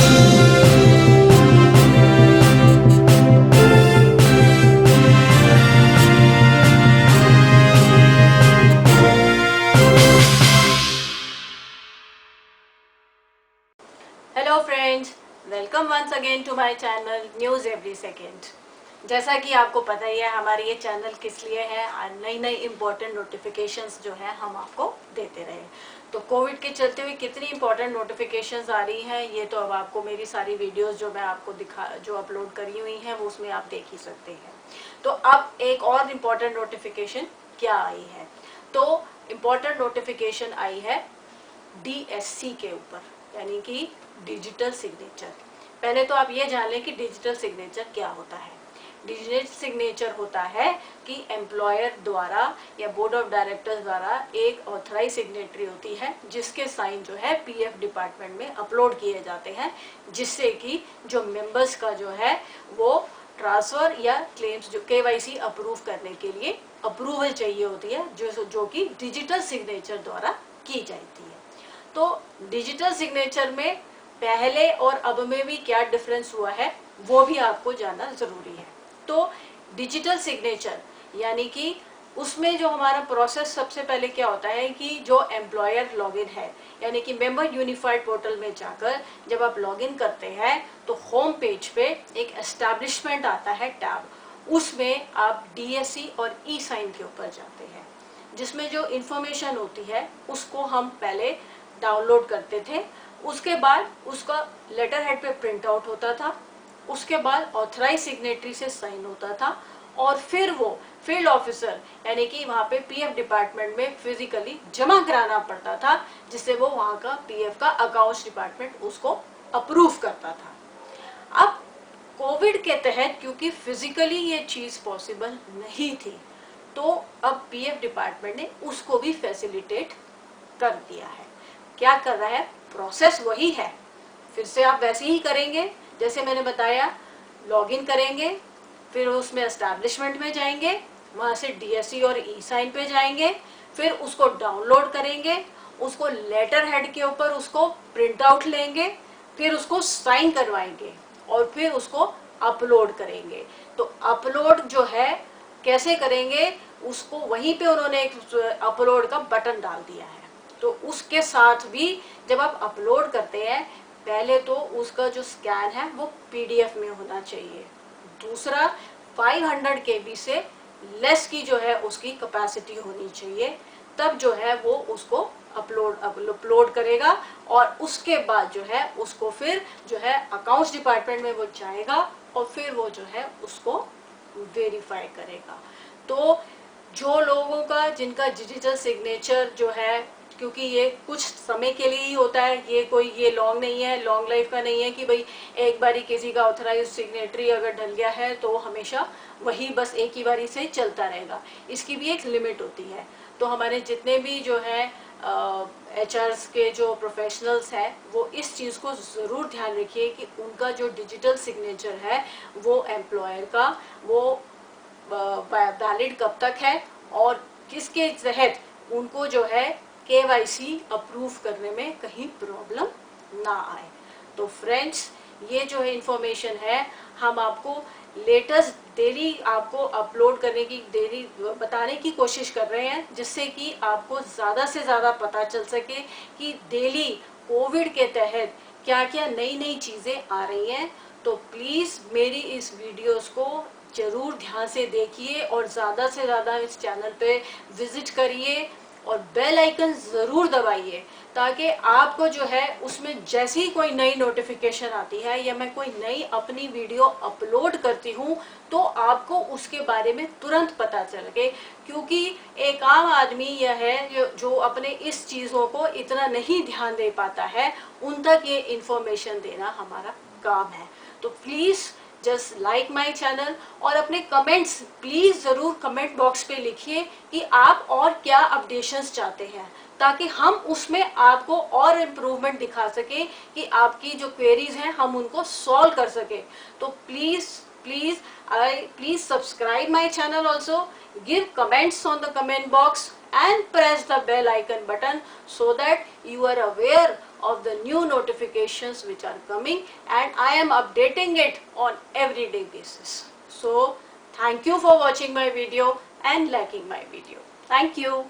Hello friends, welcome once again to my channel news every second. जैसा कि आपको पता ही है हमारे ये चैनल किस लिए है, नई नई इम्पोर्टेंट नोटिफिकेशंस जो है हम आपको देते रहे। तो कोविड के चलते हुए कितनी इम्पोर्टेंट नोटिफिकेशंस आ रही हैं ये तो अब आपको मेरी सारी वीडियोस जो मैं आपको जो अपलोड करी हुई हैं वो उसमें आप देख ही सकते हैं। तो अब एक और इम्पोर्टेंट नोटिफिकेशन क्या आई है, तो इम्पोर्टेंट नोटिफिकेशन आई है DSC के ऊपर, यानी कि डिजिटल सिग्नेचर। पहले तो आप ये जान लें कि डिजिटल सिग्नेचर क्या होता है। डिजिटल सिग्नेचर होता है कि एम्प्लॉयर द्वारा या बोर्ड ऑफ डायरेक्टर्स द्वारा एक ऑथराइज सिग्नेटरी होती है जिसके साइन जो है PF डिपार्टमेंट में अपलोड किए जाते हैं, जिससे कि जो मेंबर्स का जो है वो ट्रांसफ़र या क्लेम्स जो KYC अप्रूव करने के लिए अप्रूवल चाहिए होती है, जो कि डिजिटल सिग्नेचर द्वारा की जाती है। तो डिजिटल सिग्नेचर में पहले और अब में भी क्या डिफरेंस हुआ है वो भी आपको जानना ज़रूरी है। तो डिजिटल सिग्नेचर यानी कि उसमें जो हमारा प्रोसेस सबसे पहले क्या होता है कि जो एम्प्लॉयर लॉगिन है, यानी कि मेंबर यूनिफाइड पोर्टल में जाकर जब आप लॉगिन करते हैं तो होम पेज पे एक एस्टैब्लिशमेंट आता है टैब, उसमें आप DSC और ई साइन के ऊपर जाते हैं, जिसमें जो इन्फॉर्मेशन होती है उसको हम पहले डाउनलोड करते थे। उसके बाद उसका लेटर हेड पे प्रिंट आउट होता था, उसके बाद ऑथराइज सिग्नेटरी से साइन होता था और फिर वो फील्ड ऑफिसर यानी कि वहाँ पे PF डिपार्टमेंट में फिजिकली जमा कराना पड़ता था, जिससे वो वहाँ का PF का अकाउंट्स डिपार्टमेंट उसको अप्रूव करता था। अब कोविड के तहत क्योंकि फिजिकली ये चीज़ पॉसिबल नहीं थी, तो अब PF डिपार्टमेंट ने उसको भी फैसिलिटेट कर दिया है। क्या कर रहा है, प्रोसेस वही है, फिर से आप वैसे ही करेंगे जैसे मैंने बताया, लॉगिन करेंगे, फिर उसमें एस्टैब्लिशमेंट में जाएंगे, वहाँ से DSC और ई साइन पे जाएंगे, फिर उसको डाउनलोड करेंगे, उसको लेटर हेड के ऊपर उसको प्रिंट आउट लेंगे, फिर उसको साइन करवाएंगे और फिर उसको अपलोड करेंगे। तो अपलोड जो है कैसे करेंगे, उसको वहीं पे उन्होंने एक अपलोड का बटन डाल दिया है। तो उसके साथ भी जब आप अपलोड करते हैं, पहले तो उसका जो स्कैन है वो PDF में होना चाहिए, दूसरा 500 KB से लेस की जो है उसकी कैपेसिटी होनी चाहिए, तब जो है वो उसको अपलोड करेगा और उसके बाद जो है उसको फिर जो है अकाउंट्स डिपार्टमेंट में वो जाएगा और फिर वो जो है उसको वेरीफाई करेगा। तो जो लोगों का जिनका डिजिटल सिग्नेचर जो है, क्योंकि ये कुछ समय के लिए ही होता है, ये लॉन्ग नहीं है, लॉन्ग लाइफ का नहीं है कि भाई एक बारी किसी का ऑथराइज सिग्नेटरी अगर डल गया है तो हमेशा वही बस एक ही बारी से चलता रहेगा, इसकी भी एक लिमिट होती है। तो हमारे जितने भी जो है HRs के जो प्रोफेशनल्स हैं वो इस चीज़ को ज़रूर ध्यान रखिए कि उनका जो डिजिटल सिग्नेचर है वो एम्प्लॉयर का वो वैलिड कब तक है और किसके तहत उनको जो है KYC अप्रूव करने में कहीं प्रॉब्लम ना आए। तो फ्रेंड्स, ये जो है इंफॉर्मेशन है हम आपको लेटेस्ट डेली आपको अपलोड करने की डेली बताने की कोशिश कर रहे हैं, जिससे कि आपको ज़्यादा से ज़्यादा पता चल सके कि डेली कोविड के तहत क्या क्या नई नई चीज़ें आ रही हैं। तो प्लीज़ मेरी इस वीडियोस को ज़रूर ध्यान से देखिए और ज़्यादा से ज़्यादा इस चैनल पे विज़िट करिए और बेल आइकन ज़रूर दबाइए, ताकि आपको जो है उसमें जैसे ही कोई नई नोटिफिकेशन आती है या मैं कोई नई अपनी वीडियो अपलोड करती हूँ तो आपको उसके बारे में तुरंत पता चल सके। क्योंकि एक आम आदमी यह है जो अपने इस चीज़ों को इतना नहीं ध्यान दे पाता है, उन तक ये इन्फॉर्मेशन देना हमारा काम है। तो please just like my channel और अपने कमेंट्स प्लीज़ ज़रूर कमेंट बॉक्स पे लिखिए कि आप और क्या अपडेशंस चाहते हैं, ताकि हम उसमें आपको और इम्प्रूवमेंट दिखा सकें कि आपकी जो क्वेरीज हैं हम उनको सॉल्व कर सकें। तो please subscribe my channel also, give comments on the comment box and press the bell icon button so that you are aware of the new notifications which are coming, and I am updating it on everyday basis. So thank you for watching my video and liking my video. Thank you.